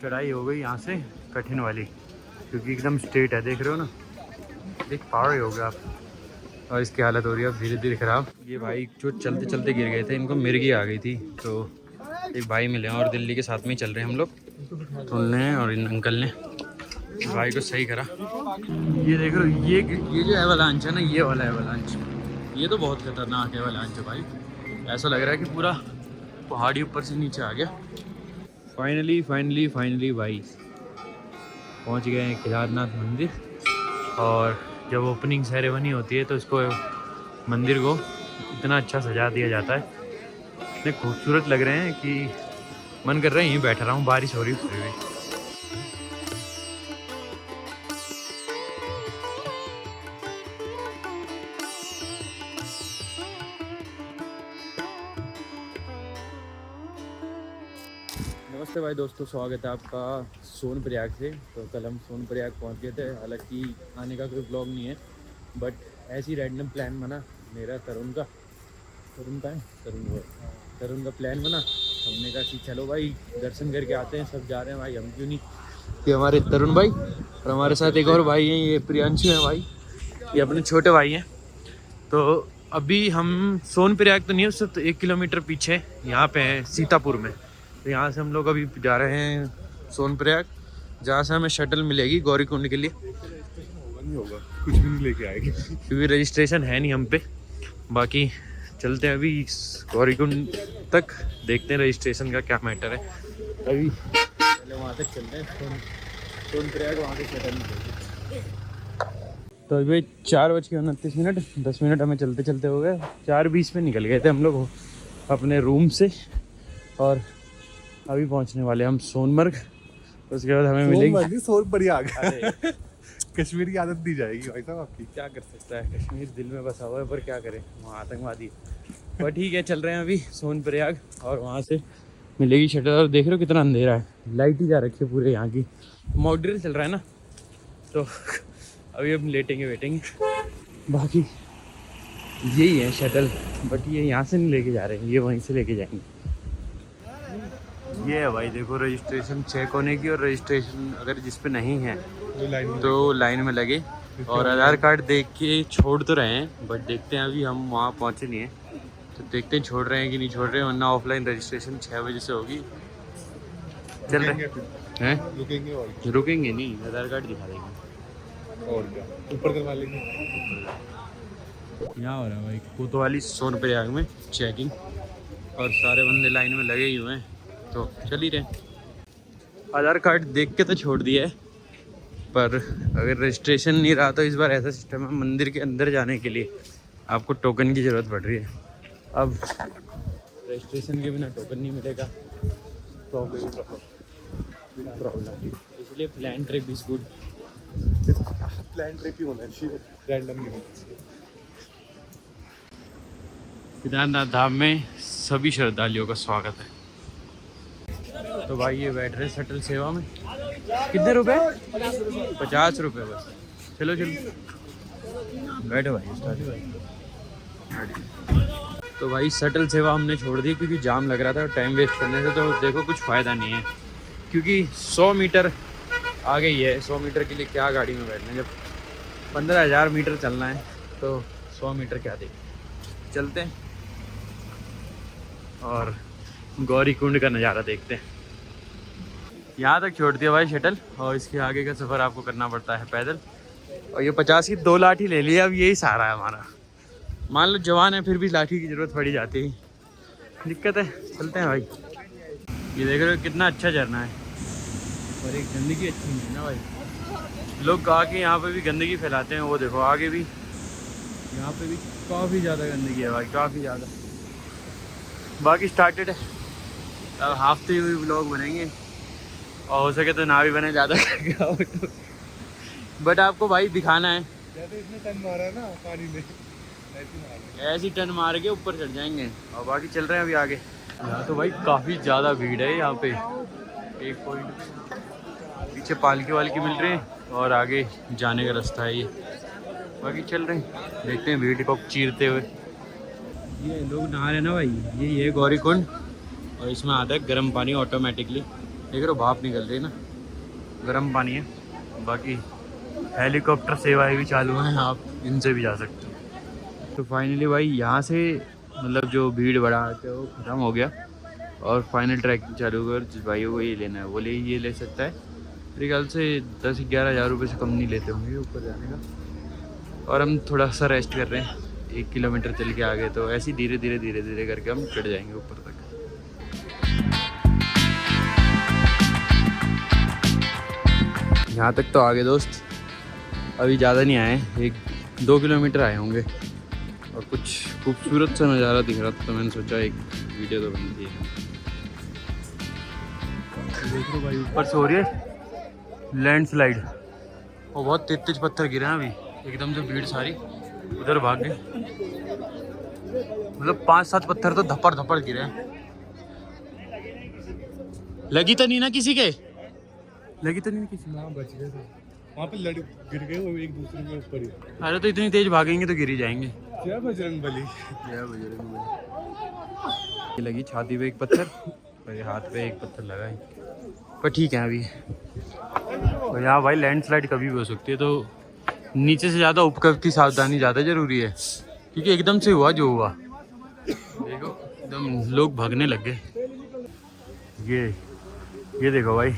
चढ़ाई हो गई यहाँ से कठिन वाली, क्योंकि एकदम स्ट्रेट है, देख रहे हो ना, एक पहाड़ हो गया आप। और इसकी हालत हो रही है अब धीरे धीरे ख़राब। ये भाई जो चलते चलते गिर गए थे, इनको मिर्गी आ गई थी, तो एक भाई मिले हैं और दिल्ली के साथ में ही चल रहे हैं हम लोग, तो उनने और इन अंकल ने भाई को सही करा। ये देख रहे हो, ये जो एवलांच है ना, ये वाला एवलांच, ये तो बहुत खतरनाक एवलांच है भाई। ऐसा लग रहा है कि पूरा पहाड़ी ऊपर से नीचे आ गया। फाइनली भाई पहुंच गए हैं केदारनाथ मंदिर। और जब ओपनिंग सेरेमनी होती है तो इसको, मंदिर को इतना अच्छा सजा दिया जाता है, इतने खूबसूरत लग रहे हैं कि मन कर रहा है यहीं बैठा रहा हूँ, बारिश हो रही फिर भी। नमस्ते भाई दोस्तों, स्वागत है आपका सोनप्रयाग से। तो कल हम सोनप्रयाग पहुंच गए थे, हालांकि आने का कोई ब्लॉग नहीं है, बट ऐसी रैंडम प्लान बना मेरा तरुण का प्लान बना। हमने कहा कि चलो भाई दर्शन करके आते हैं, सब जा रहे हैं भाई, हम क्यों नहीं। ये हमारे तरुण भाई और हमारे साथ एक और भाई हैं, ये प्रियांशु है भाई, ये अपने छोटे भाई हैं। तो अभी हम सोनप्रयाग तो नहीं, उससे तो 1 किलोमीटर पीछे यहाँ पे हैं सीतापुर में। तो यहाँ से हम लोग अभी जा रहे हैं सोनप्रयाग, जहाँ से हमें शटल मिलेगी गौरीकुंड के लिए। नहीं होगा, कुछ भी नहीं लेके आएगी क्योंकि रजिस्ट्रेशन है नहीं हम पे। बाकी चलते हैं अभी गौरीकुंड तक, देखते हैं रजिस्ट्रेशन का क्या मैटर है। अभी पहले वहाँ तक चलते हैं, सोनप्रयाग, वहाँ से शटल मिलेगी। तो अभी 4:29, 10 मिनट हमें चलते चलते हो गए। 4:20 में निकल गए थे हम लोग अपने रूम से, और अभी पहुंचने वाले हम सोनमर्ग। उसके बाद हमें मिलेंगे सोनप्रयाग। कश्मीर की आदत दी जाएगी भाई साहब आपकी। क्या कर सकता है, कश्मीर दिल में बसा हुआ है, पर क्या करें, वहाँ आतंकवादी। पर ठीक है, चल रहे हैं अभी सोनप्रयाग, और वहाँ से मिलेगी शटल। और देख रहे हो कितना अंधेरा है, लाइट ही जा रखी है पूरे यहाँ की, मॉक ड्रिल चल रहा है ना, तो अभी हम लेटेंगे वेटेंगे। बाकी यही है शटल, बट ये यहाँ से नहीं लेके जा रहे हैं, ये वहीं से लेके जाएंगे। ये है भाई, देखो रजिस्ट्रेशन चेक होने की, और रजिस्ट्रेशन अगर जिस पे नहीं है तो लाइन में लगे, और आधार कार्ड देख के छोड़ तो रहे हैं, बट देखते हैं, अभी हम वहाँ पहुँचे नहीं हैं, तो देखते हैं छोड़ रहे हैं कि नहीं छोड़ रहे हैं, वरना ऑफलाइन रजिस्ट्रेशन 6 बजे से होगी। चल रहे हैं, रुकेंगे नहीं, आधार कार्ड दिखा देंगे और क्या, ऊपर करवा लेंगे। यहाँ हो रहा है भाई कोतवाली सोनप्रयाग में चेकिंग, और सारे बंदे लाइन में लगे ही हुए हैं, तो चल ही रहे। आधार कार्ड देख के तो छोड़ दिया है, पर अगर रजिस्ट्रेशन नहीं रहा तो इस बार ऐसा सिस्टम है, मंदिर के अंदर जाने के लिए आपको टोकन की ज़रूरत पड़ रही है। अब रजिस्ट्रेशन के बिना टोकन नहीं मिलेगा, प्रॉब्लम, इसलिए plan trip is good. Plan trip ही होना चाहिए, रैंडम नहीं होना चाहिए। केदारनाथ धाम में सभी श्रद्धालुओं का स्वागत है। तो भाई ये बैठ रहे शटल सेवा में, कितने रुपए? 50 रुपये बस। चलो बैठो भाई, स्टार्ट भाई। तो भाई शटल सेवा हमने छोड़ दी, क्योंकि जाम लग रहा था, टाइम वेस्ट करने से तो देखो कुछ फ़ायदा नहीं है, क्योंकि 100 मीटर आगे ही है। 100 मीटर के लिए क्या गाड़ी में बैठना है, जब 15,000 मीटर चलना है तो 100 मीटर क्या देखें। चलते हैं और गौरीकुंड का नज़ारा देखते हैं। यहाँ तक छोड़ दिया भाई शटल, और इसके आगे का सफ़र आपको करना पड़ता है पैदल। और ये 50 की 2 लाठी ले लिया, अब यही सहारा है हमारा। मान लो जवान है, फिर भी लाठी की ज़रूरत पड़ी जाती है, दिक्कत है। चलते हैं भाई। ये देख रहे हो कितना अच्छा झरना है, और एक गंदगी अच्छी नहीं है ना भाई, लोग आके यहाँ पे भी गंदगी फैलाते हैं। वो देखो आगे भी, यहाँ पे भी काफ़ी ज़्यादा गंदगी है भाई, काफ़ी ज़्यादा। बाकी स्टार्टेड है, अब हफ्ते हुए ब्लॉग बनेंगे, और हो सके तो ना भी बने ज़्यादा करके, बट आपको भाई दिखाना है। इसने टन मारा ना पानी में, ऐसी टन मार के ऊपर चढ़ जाएंगे। और बाकी चल रहे हैं अभी आगे। यहाँ तो भाई काफ़ी ज़्यादा भीड़ है यहाँ पे। एक पॉइंट पीछे पालकी वालकी मिल रही है, और आगे जाने का रास्ता है ये। बाकी चल रहे हैं, देखते हैं भीड़ को चीरते हुए। ये लोग नहा रहे हैं ना भाई, ये गौरीकुंड, और इसमें आता है गर्म पानी ऑटोमेटिकली। देख रहे हो भाप निकल रही है ना, गर्म पानी है। बाकी हेलीकॉप्टर सेवाएं भी चालू हैं, आप इनसे भी जा सकते हो। तो फाइनली भाई यहाँ से मतलब जो भीड़ बढ़ा है वो ख़त्म हो गया और फाइनल ट्रैकिंग चालू कर। जिस भाई को ये लेना है वो ये ले सकता है। मेरे ख्याल से 10-11 हज़ार रुपये से कम नहीं लेते होंगे ऊपर जाने का। और हम थोड़ा सा रेस्ट कर रहे हैं, 1 किलोमीटर चल के आ गए, तो ऐसे ही धीरे धीरे करके हम चढ़ जाएंगे ऊपर तक। यहाँ तक तो आगे दोस्त, अभी ज़्यादा नहीं आए, 1-2 किलोमीटर आए होंगे और कुछ खूबसूरत सा नज़ारा दिख रहा था तो मैंने सोचा एक वीडियो तो बन दी है। देखो भाई ऊपर से हो रही है लैंडस्लाइड और बहुत तेज पत्थर गिरे हैं अभी, एकदम से भीड़ सारी उधर भाग गए। मतलब 5-7 पत्थर तो धपड़ गिरे हैं। लगी तो नहीं ना किसी के? लगी तो नहीं किसी? वहाँ बच गए थे, वहाँ पे गिर गए वो एक दूसरे के ऊपर ही। अरे तो इतनी तेज भागेंगे तो गिर ही जाएंगे। क्या बजरंग बली, क्या बजरंग बली। ये लगी छाती पे एक पत्थर और हाथ पे एक पत्थर लगा है, पर ठीक है अभी। और यहाँ भाई लैंडस्लाइड कभी भी हो सकती है, तो नीचे से ज़्यादा ऊपर की सावधानी ज़्यादा ज़रूरी है, क्योंकि एकदम से हुआ जो हुआ। देखो एकदम लोग भागने लग गए। ये देखो भाई,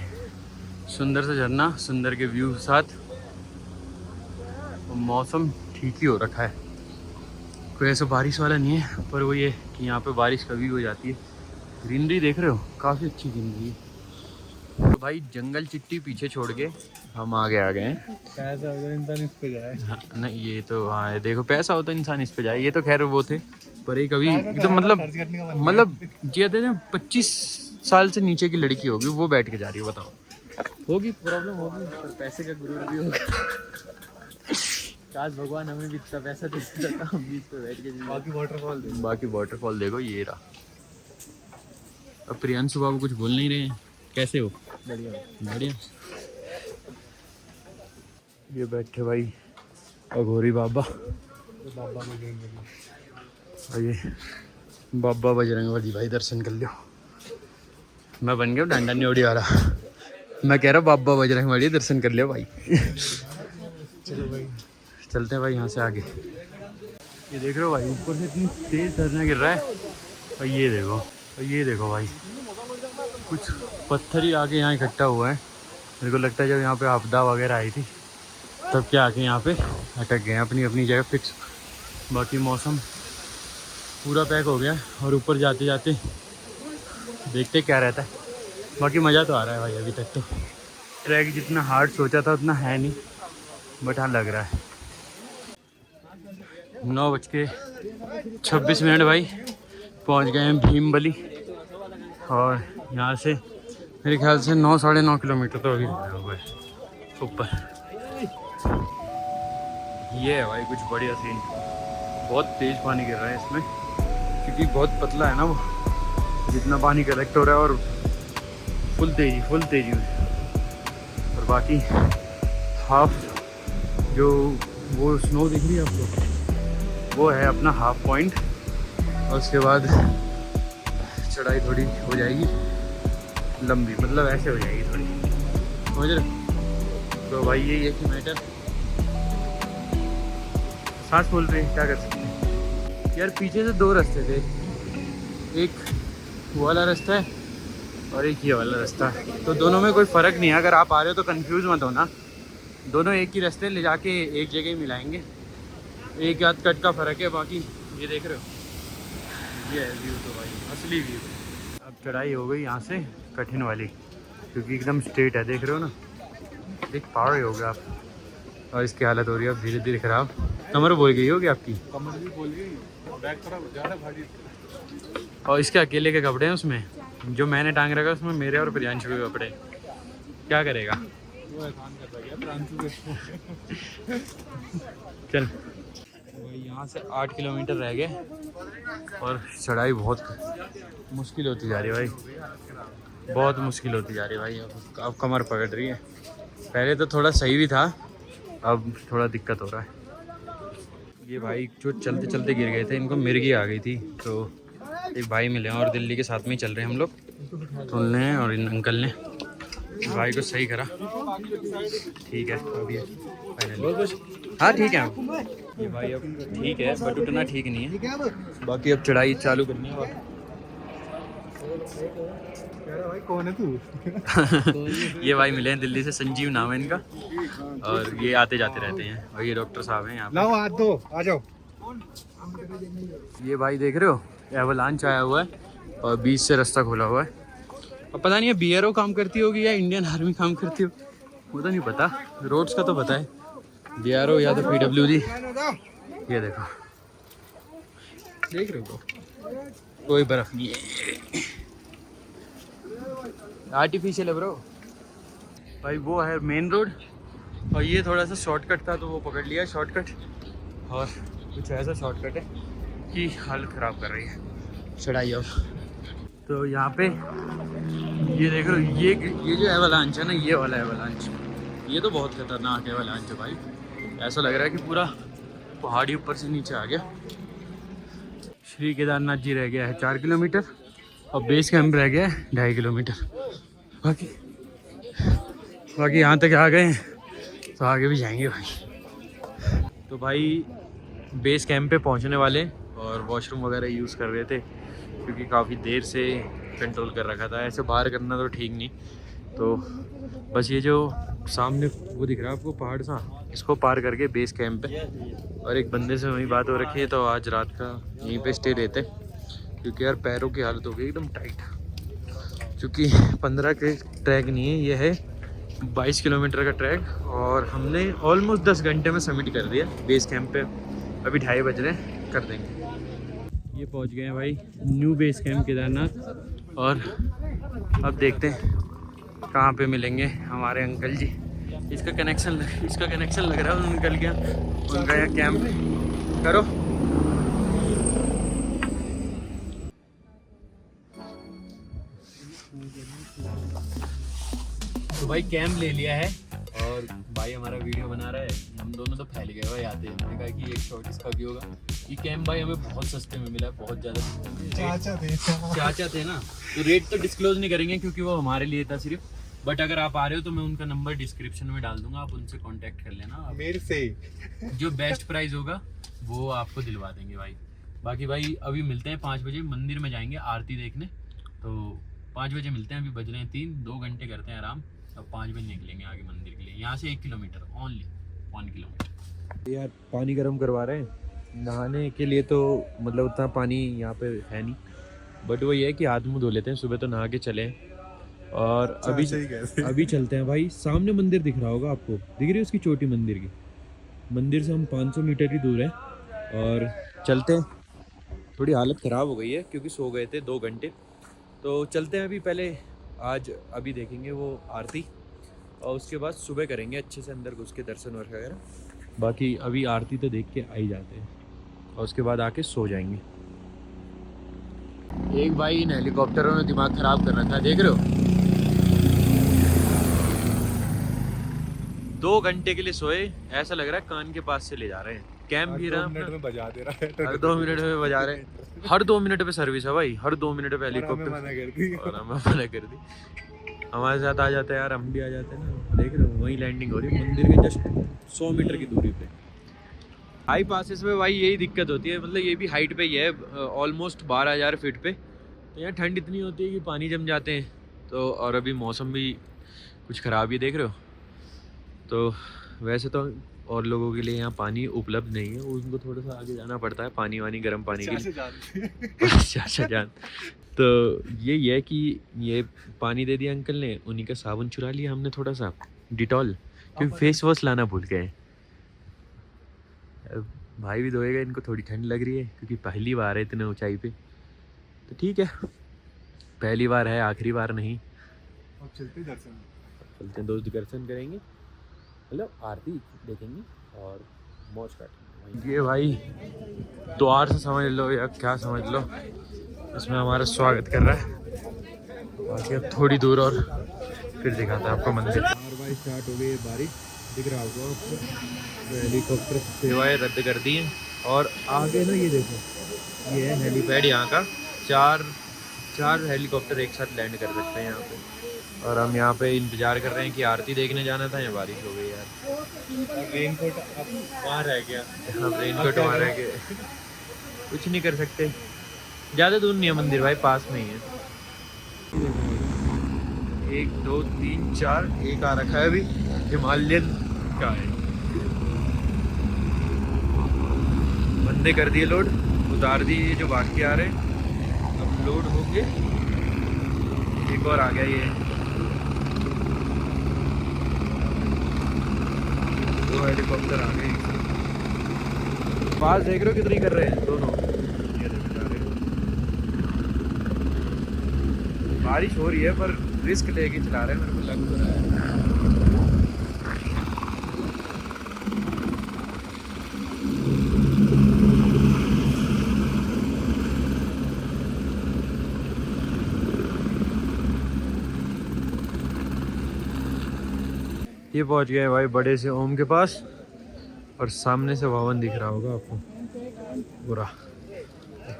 सुंदर से झरना, सुंदर के व्यू के साथ, मौसम ठीक ही हो रखा है, कोई ऐसा बारिश वाला नहीं है, पर वो ये कि यहाँ पे बारिश कभी हो जाती है। ग्रीनरी देख रहे हो, काफ़ी अच्छी ग्रीनरी है। तो भाई जंगल चिट्टी पीछे छोड़ के हम आगे आ गए हैं। पैसा होता इंसान इस पे जाए। हाँ, नहीं ये तो हाँ देखो, पैसा होता इंसान इस पे जाए, ये तो खैर वो थे, पर एक अभी एकदम मतलब कहते हैं 25 साल से नीचे की लड़की होगी वो बैठ के जा रही है, बताओ होगी प्रॉब्लम होगी, पर पैसे का गुरूर भी होगा। काश भगवान हमें भी इतना पैसा दे देता, हम भी इस पे बैठ के। बाकी वाटरफॉल देखो, ये रहा। अब प्रियांशु बाबू कुछ बोल नहीं रहे हैं, कैसे हो? बढ़िया। ये बैठे भाई अघोरी बाबा, और ये बाबा बजरंग बली भाई, दर्शन कर लो। मैं बन गया डांडा न्योड़ी वाला, मैं कह रहा हूँ बाबा बजरंग बली दर्शन कर लियो भाई। चलो भाई चलते हैं भाई यहाँ से आगे। ये देख रहे हो भाई ऊपर से इतनी तेज झरना गिर रहा है, और ये देखो भाई कुछ पत्थर ही आके यहाँ इकट्ठा हुआ है। मेरे को लगता है जब यहाँ पे आपदा वगैरह आई थी तब क्या आके यहाँ पे अटक गए अपनी अपनी जगह फिक्स। बाकी मौसम पूरा पैक हो गया और ऊपर जाते जाते देखते क्या रहता है। बाकी मज़ा तो आ रहा है भाई, अभी तक तो ट्रैक जितना हार्ड सोचा था उतना है नहीं, बट हाँ लग रहा है। 9:26 भाई पहुँच गए हैं भीमबली, और यहाँ से मेरे ख्याल से 9-9.5 किलोमीटर तो अभी हुआ है ऊपर। ये है भाई कुछ बढ़िया सीन, बहुत तेज़ पानी गिर रहा है इसमें, क्योंकि बहुत पतला है ना वो, जितना पानी कलेक्ट हो रहा है, और फुल तेज़ी में। और बाकी हाफ जो वो स्नो दिख रही है आपको, वो है अपना हाफ पॉइंट, और उसके बाद चढ़ाई थोड़ी हो जाएगी लंबी, मतलब ऐसे हो जाएगी थोड़ी, समझ रहे? तो भाई ये कि मैटर, सांस फूल रही, क्या कर सकते हैं यार। पीछे से 2 रास्ते थे, एक वो वाला रास्ता है और एक ये वाला रास्ता है, तो दोनों में कोई फ़र्क नहीं है। अगर आप आ रहे हो तो कंफ्यूज मत होना, दोनों एक ही रास्ते ले जाके एक जगह ही मिलाएंगे, एक आध कट का फ़र्क है। बाकी ये देख रहे हो, ये है व्यू, तो भाई असली व्यू। अब चढ़ाई हो गई यहाँ से कठिन वाली, क्योंकि एकदम स्ट्रेट है, देख रहे हो ना, एक पहाड़ ही होगा आप, और इसकी हालत हो रही है अब धीरे धीरे ख़राब। कमर बोल गई होगी आपकी, कमर भी बोल गई, बैग थोड़ा ज़्यादा भारी। और इसके अकेले के कपड़े हैं उसमें, जो मैंने टांग रखा उसमें मेरे और प्रियांशु के कपड़े, क्या करेगा वो एहसान कर रहा है प्रांशु के। चल भाई यहाँ से 8 किलोमीटर रह गए, और चढ़ाई बहुत मुश्किल होती जा रही है भाई, बहुत मुश्किल होती जा रही है भाई। अब कमर पकड़ रही है, पहले तो थोड़ा सही भी था, अब थोड़ा दिक्कत हो रहा है। ये भाई जो चलते चलते गिर गए थे, इनको मिर्गी आ गई थी, तो एक भाई मिले हैं और दिल्ली के साथ में ही चल रहे हैं हम लोग, तो उनने और इन अंकल ने भाई को सही करा, ठीक है अभी फाइनली। हाँ ठीक है ये भाई, अब ठीक है बट उतना ठीक नहीं है। बाकी अब चढ़ाई चालू करनी है। भाई कौन है तू? ये भाई मिले हैं दिल्ली से, संजीव नाम है इनका, और ये आते जाते रहते हैं, और ये डॉक्टर साहब हैं यहाँ पे। लाओ हाथ दो, आ जाओ। ये भाई देख रहे हो एवलांच आया हुआ है और बीच से रास्ता खोला हुआ है। अब पता नहीं है BRO काम करती होगी या इंडियन आर्मी काम करती हो, वो तो नहीं पता। रोड्स का तो पता है BRO या तो PWD। ये देखो, देख रहे हो कोई बर्फ नहीं है, आर्टिफिशियल है ब्रो। भाई वो है मेन रोड, और ये थोड़ा सा शॉर्टकट था तो वो पकड़ लिया शॉर्टकट, और कुछ ऐसा शॉर्टकट है कि हालत ख़राब कर रही है चढ़ाई। अब तो यहाँ पे ये देख रहे हो, ये जो एवलांच है ना, ये वाला एवलांच, ये तो बहुत खतरनाक एवलांच है भाई। ऐसा लग रहा है कि पूरा पहाड़ी ऊपर से नीचे आ गया। श्री केदारनाथ जी रह गया है 4 किलोमीटर, और बेस कैंप रह गया है 2.5 किलोमीटर। बाकी यहाँ तक आ गए हैं तो आगे भी जाएंगे भाई। तो भाई बेस कैंप पे पहुँचने वाले, और वॉशरूम वगैरह यूज़ कर रहे थे क्योंकि काफ़ी देर से कंट्रोल कर रखा था। ऐसे बाहर करना तो ठीक नहीं, तो बस ये जो सामने वो दिख रहा है आपको पहाड़ सा, इसको पार करके बेस कैंप पे। और एक बंदे से वही बात हो रखी है तो आज रात का यहीं पे स्टे लेते, क्योंकि यार पैरों की हालत हो गई एकदम टाइट। क्योंकि 15 के ट्रैक नहीं है, ये है 22 किलोमीटर का ट्रैक, और हमने ऑलमोस्ट 10 घंटे में सबमिट कर दिया बेस कैंप पे। अभी 2:30 बज रहे हैं, कर देंगे। ये पहुंच गए हैं भाई न्यू बेस कैंप केदारनाथ, और अब देखते हैं कहाँ पे मिलेंगे हमारे अंकल जी। इसका कनेक्शन लग रहा है अंकल क्या, उनका यहाँ कैंप करो। तो भाई कैंप ले लिया है, और भाई हमारा वीडियो बना रहा है। हम दोनों तो फैल गए भाई आते, हमने कहा कि एक शॉट इसका भी होगा। ये कैंप भाई हमें बहुत सस्ते में मिला है, बहुत ज़्यादा चाचा थे ना, तो रेट तो डिस्क्लोज नहीं करेंगे क्योंकि वो हमारे लिए था सिर्फ। बट अगर आप आ रहे हो तो मैं उनका नंबर डिस्क्रिप्शन में डाल दूंगा, आप उनसे कांटेक्ट कर लेना। मेरे से जो बेस्ट प्राइस होगा वो आपको दिलवा देंगे भाई। बाकी भाई अभी मिलते हैं 5 बजे, मंदिर में जाएंगे आरती देखने। तो 5 बजे मिलते हैं, अभी बज रहे हैं 3, 2 घंटे करते हैं आराम। अब 5 बजे निकलेंगे आगे मंदिर के लिए। यहाँ से 1 किलोमीटर, ओनली 1 किलोमीटर। यार पानी गर्म करवा रहे हैं नहाने के लिए, तो मतलब उतना पानी यहाँ पे है नहीं, बट वो ये है कि हाथ मुँह धो लेते हैं, सुबह तो नहा के चले। और अभी चलते हैं भाई। सामने मंदिर दिख रहा होगा आपको, दिख रही है उसकी चोटी मंदिर की। मंदिर से हम 500 मीटर ही दूर हैं, और चलते हैं। थोड़ी हालत ख़राब हो गई है क्योंकि सो गए थे 2 घंटे, तो चलते हैं अभी। पहले अभी देखेंगे वो आरती, और उसके बाद सुबह करेंगे अच्छे से अंदर घुस के दर्शन वगैरह। बाकी अभी आरती तो देख के आ ही जाते हैं, और उसके बाद आके सो जाएंगे। एक भाई इन हेलीकॉप्टरों ने दिमाग ख़राब कर रखा है, देख रहे हो। 2 घंटे के लिए सोए, ऐसा लग रहा है कान के पास से ले जा रहे हैं। कैंप भी रहा, 2 मिनट में बजा दे रहा है, हर 2 मिनट में बजा रहे हैं। हर 2 मिनट पे सर्विस है भाई, हर 2 मिनट पे हेलीकॉप्टर। मना कर दी, और हमें मना कर दी। हमारे साथ आ जाते हैं यार, हम भी आ जाते हैं ना। देख रहे हो वहीं लैंडिंग हो रही है मंदिर के जस्ट 100 मीटर की दूरी पे। हाई पासेस में भाई यही दिक्कत होती है, मतलब ये भी हाइट पे ही है, ऑलमोस्ट 12,000 फीट पे। तो यहाँ ठंड इतनी होती है कि पानी जम जाते हैं। तो और अभी मौसम भी कुछ ख़राब ही देख रहे हो। तो वैसे तो और लोगों के लिए यहाँ पानी उपलब्ध नहीं है, उनको थोड़ा सा आगे जाना पड़ता है पानी वानी गर्म पानी के लिए। चाचा जान। तो यही है कि ये पानी दे दिया अंकल ने, उन्हीं का साबुन चुरा लिया हमने थोड़ा सा, डिटॉल, क्योंकि फेस वॉश लाना भूल गए। भाई भी धोएगा, इनको थोड़ी ठंड लग रही है क्योंकि पहली बार है इतने ऊंचाई पे। तो ठीक है, पहली बार है, आखिरी बार नहीं। अब चलते हैं दोस्त, दर्शन करेंगे, मतलब आरती देखेंगे और मौज काटेंगे। ये भाई द्वार से समझ लो या क्या समझ लो, इसमें हमारा स्वागत कर रहा है। बाकी अब थोड़ी दूर और फिर दिखाता है आपको मंदिर। और भाई स्टार्ट हो गई है बारिश, दिख रहा होगा आपको। तो हेलीकॉप्टर सेवाएं रद्द कर दी हैं, और आगे ना ये देखो, ये है हेलीपैड यहाँ का। 4 हेलीकॉप्टर एक साथ लैंड कर सकते हैं यहाँ पे। और हम यहाँ पे इंतज़ार कर रहे हैं कि आरती देखने जाना था या बारिश हो गई यार। रेनकोट अब वहाँ रह गया। हाँ रेनकोट वहाँ रह गए, कुछ नहीं कर सकते। ज़्यादा दूर नहीं है मंदिर भाई, पास में ही है। 1 2 3 4 एक आ रखा है अभी, हिमालयन का है। बंदे कर दिए लोड, उतार दिए जो बाकी आ रहे, अब लोड होके एक और आ गया ये। 2 हेलीकॉप्टर आ गए पास, देख रहे हो कितनी कर रहे हैं दोनों। ये देखो जा रहे हैं। बारिश हो रही है पर रिस्क लेके चला रहे हैं, मेरे को लग तो रहा है। ये पहुंच गए भाई बड़े से ओम के पास, और सामने से भवन दिख रहा होगा आपको पूरा।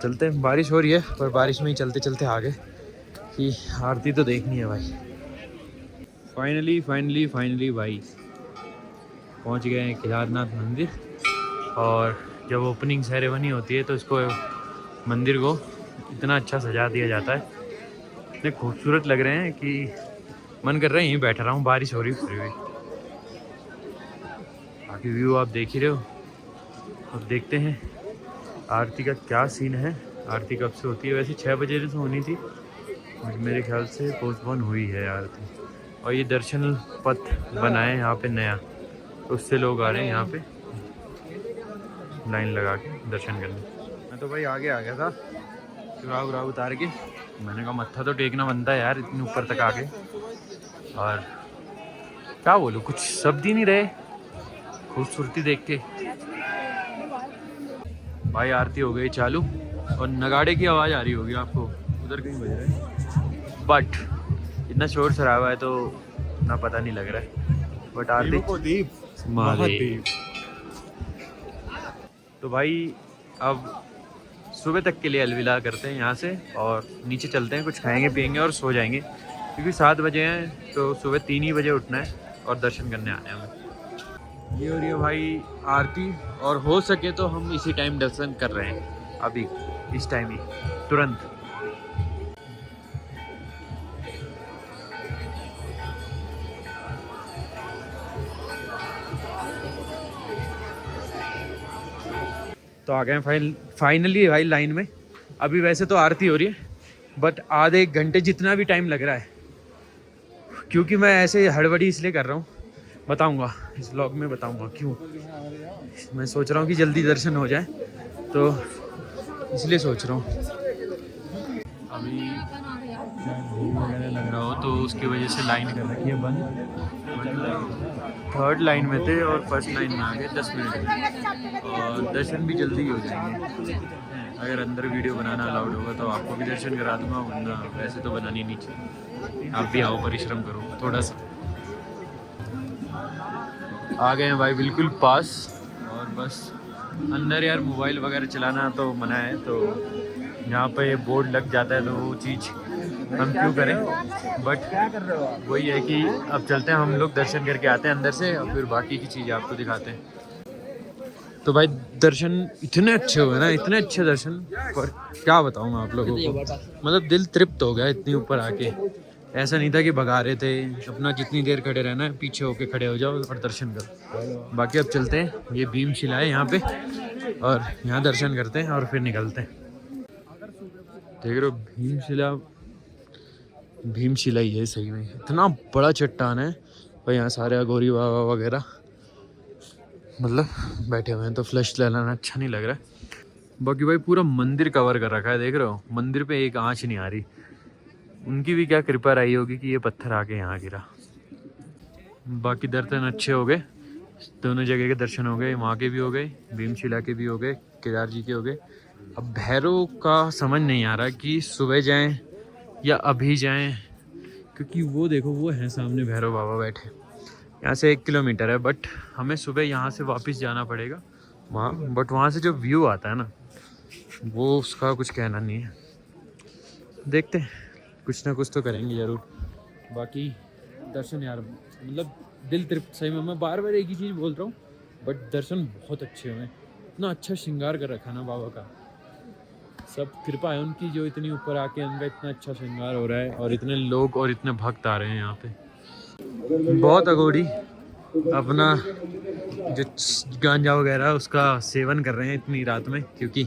चलते हैं, बारिश हो रही है पर बारिश में ही चलते चलते आ गए कि आरती तो देखनी है भाई। फाइनली भाई पहुंच गए हैं केदारनाथ मंदिर। और जब ओपनिंग सेरेमनी होती है तो इसको, मंदिर को इतना अच्छा सजा दिया जाता है, इतने खूबसूरत लग रहे हैं कि मन कर रहा है यहीं बैठा रहा हूँ, बारिश हो रही है फिर भी। बाकी व्यू आप देख ही रहे हो। अब देखते हैं आरती का क्या सीन है। आरती कब से होती है? वैसे 6 बजे से होनी थी, मेरे ख्याल से पोस्टपोन हुई है आरती। और ये दर्शन पथ बना है यहाँ पे नया, तो उससे लोग आ रहे हैं यहाँ पे लाइन लगा के दर्शन करने। मैं तो भाई आगे आ गया था, चुराव उराव उतार के। मैंने कहा मत्था तो टेकना बनता है यार, इतने ऊपर तक आके। और क्या बोलूँ, कुछ शब्द ही नहीं रहे खूबसूरती देख के। भाई आरती हो गई चालू, और नगाड़े की आवाज़ आ रही होगी आपको, उधर कहीं बज रहा है, बट इतना शोर शराबा है तो ना पता नहीं लग रहा है। बट आरती महादेव। तो भाई अब सुबह तक के लिए अलविदा करते हैं यहाँ से, और नीचे चलते हैं, कुछ खाएंगे पिएंगे और सो जाएंगे, क्योंकि 7 बजे हैं तो सुबह 3 ही बजे उठना है और दर्शन करने आने हैं हमें। ये हो रही है भाई आरती, और हो सके तो हम इसी टाइम दर्शन कर रहे हैं, अभी इस टाइम ही तुरंत। तो आ गए फाइनली भाई लाइन में। अभी वैसे तो आरती हो रही है, बट आधे 1 घंटे जितना भी टाइम लग रहा है, क्योंकि मैं ऐसे हड़बड़ी इसलिए कर रहा हूँ, बताऊँगा इस व्लॉग में, बताऊँगा क्यों। मैं सोच रहा हूँ कि जल्दी दर्शन हो जाए, तो इसलिए सोच रहा हूँ। अभी भीड़ वगैरह लग रहा हो तो उसकी वजह से लाइन कर रखी है बंद। 3rd लाइन में थे और 1st लाइन में आ गए 10 मिनट में, और दर्शन भी जल्दी हो जाएंगे। अगर अंदर वीडियो बनाना अलाउड होगा तो आपको भी दर्शन करा दूंगा, वरना वैसे तो बनानी नहीं चाहिए। आप भी आओ, परिश्रम करो थोड़ा सा। आ गए हैं भाई बिल्कुल पास, और बस अंदर यार मोबाइल वगैरह चलाना तो मना है, तो यहाँ पे बोर्ड लग जाता है तो वो चीज़ हम क्यों करें। बट वही है कि अब चलते हैं हम लोग, दर्शन करके आते हैं अंदर से, और फिर बाकी की चीज़ आपको दिखाते हैं। तो भाई दर्शन इतने अच्छे हुए ना, इतने अच्छे दर्शन, पर क्या बताऊँ मैं आप लोगों को, मतलब दिल तृप्त हो गया इतनी ऊपर आके। ऐसा नहीं था कि भगा रहे थे, अपना जितनी देर खड़े रहना है पीछे होके खड़े हो जाओ और दर्शन करो। बाकी अब चलते हैं, ये भीमशिला है यहाँ पे, और यहाँ दर्शन करते हैं और फिर निकलते हैं। देख रहे हो भीमशिला ही है सही में, इतना बड़ा चट्टान है। और यहाँ सारे अघोरी बाबा वगैरह मतलब बैठे हुए हैं, तो फ्लैश लगाना अच्छा नहीं लग रहा है। बाकी भाई पूरा मंदिर कवर कर रखा है, देख रहे हो, मंदिर पे एक आँच नहीं आ रही। उनकी भी क्या कृपा रही होगी कि ये पत्थर आके यहाँ गिरा। बाकी दर्शन अच्छे हो गए, दोनों जगह के दर्शन हो गए, वहाँ के भी हो गए, भीमशिला के भी हो गए, केदार जी के हो गए। अब भैरव का समझ नहीं आ रहा कि सुबह जाएं या अभी जाएं, क्योंकि वो देखो वो है सामने भैरव बाबा बैठे। यहाँ से 1 किलोमीटर है, बट हमें सुबह यहाँ से वापस जाना पड़ेगा वहाँ। बट वहाँ से जो व्यू आता है ना, वो उसका कुछ कहना नहीं है। देखते हैं, कुछ ना कुछ तो करेंगे ज़रूर। बाकी दर्शन यार मतलब दिल तृप्त, सही में मैं बार बार एक ही चीज़ बोल रहा हूँ, बट दर्शन बहुत अच्छे हुए। इतना अच्छा श्रृंगार कर रखा ना बाबा का, सब कृपा है उनकी जो इतनी ऊपर आके उनका इतना अच्छा श्रृंगार हो रहा है और इतने लोग और इतने भक्त आ रहे हैं यहाँ पे। बहुत अघोरी अपना जो गांजा वगैरह उसका सेवन कर रहे हैं इतनी रात में, क्योंकि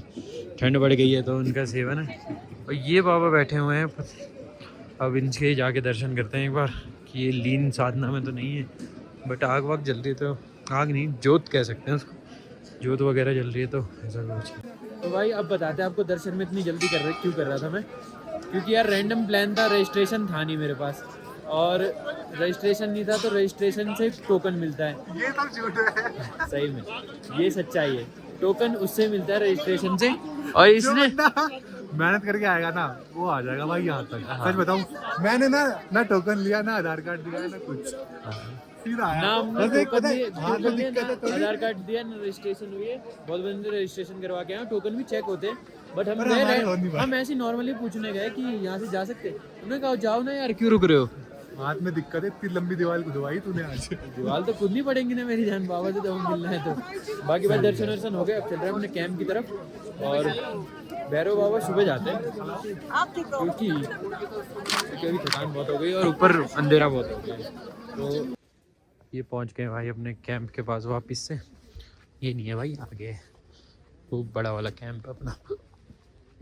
ठंड बढ़ गई है तो उनका सेवन है। और ये बाबा बैठे हुए हैं, अब इनके जाके दर्शन करते हैं एक बार कि ये लीन साधना में तो नहीं है, बट आग वाग जल रही है, तो आग नहीं जोत कह सकते हैं उसको, जोत वगैरह जल रही है, तो ऐसा कुछ। तो भाई अब बताते हैं आपको दर्शन में इतनी जल्दी क्यों कर रहा था मैं, क्योंकि यार रैंडम प्लान था, रजिस्ट्रेशन था नहीं मेरे पास, और रजिस्ट्रेशन नहीं था तो रजिस्ट्रेशन से टोकन मिलता है। ये सब झूठ है। सही में ये सच्चाई है, टोकन उससे मिलता है रजिस्ट्रेशन से, और इसने मेहनत करके आएगा ना वो आ जाएगा भाई यहाँ तक। सच बताऊं, मैंने ना टोकन लिया, ना आधार कार्ड दिया, ना कुछ, सीधा आया। ना हमने बस एक टोकन पता है, दिए, हाथ में दिक्कत है तो आधार कार्ड दिया ना, रजिस्ट्रेशन हुई है, बहुत बंदे रजिस्ट्रेशन करवा के आए, टोकन भी चेक होते हैं, बट हम पर गए हमारे हो नहीं रहे, पाए। हम ऐसे नॉर्मली पूछने गए कि यहाँ से जा सकते, उन्होंने कहा जाओ ना यार, क्यों रुक रहे हो। हाथ में दिक्कत है, इतनी लंबी दीवार को दवाई तूने आज। दीवार तो खुद नहीं पड़ेंगी ना मेरी जान, बाबा से जब हम मिलना है तो। बाकी बात दर्शन वर्शन हो गए, अब चल रहे हैं अपने कैंप की तरफ, और भैरव बाबा सुबह जाते हैं क्योंकि अभी थकान बहुत हो गई और ऊपर अंधेरा बहुत हो गया। तो ये पहुंच गए भाई अपने कैंप के पास वापस से, ये नहीं है भाई आगे है, खूब बड़ा वाला कैंप अपना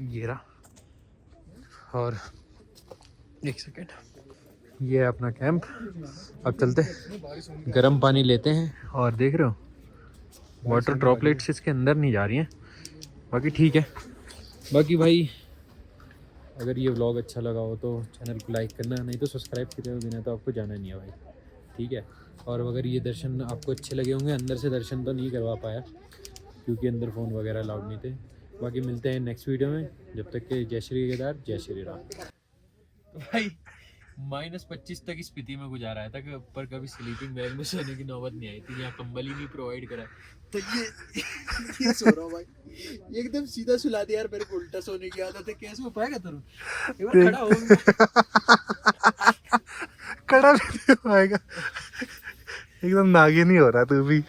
ये रहा। और एक सेकेंड, ये है अपना कैंप। अब चलते गर्म पानी लेते हैं, और देख रहे हो वाटर ड्रॉपलेट्स इसके अंदर नहीं जा रही हैं, बाकी ठीक है। बाकी भाई अगर ये व्लॉग अच्छा लगा हो तो चैनल को लाइक करना, नहीं तो सब्सक्राइब किए बिना तो आपको जाना नहीं है भाई, ठीक है। और अगर ये दर्शन आपको अच्छे लगे होंगे, अंदर से दर्शन तो नहीं करवा पाया क्योंकि अंदर फ़ोन वगैरह अलाउड नहीं थे। बाकी मिलते हैं नेक्स्ट वीडियो में, जब तक के जय श्री केदार, जय श्री राम। तो भाई -25 तक स्थिति में गुजारा है, तक पर कभी स्लीपिंग बैग में सोने की नौबत नहीं आई थी, यहाँ कंबल ही नहीं प्रोवाइड करा, तो ये सो रहा हूँ भाई, ये एकदम सीधा सुला दिया यार, मेरे को उल्टा सोने की आदत है, कैसे हो पाएगा तरुण, एक बार खड़ा हो। खड़ा नहीं हो पाएगा, एकदम नागिन ही हो रहा तू भी,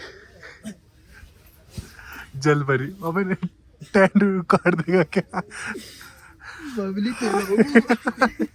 जल भरी अबे टेंट काट देगा क्या। बबली तेरे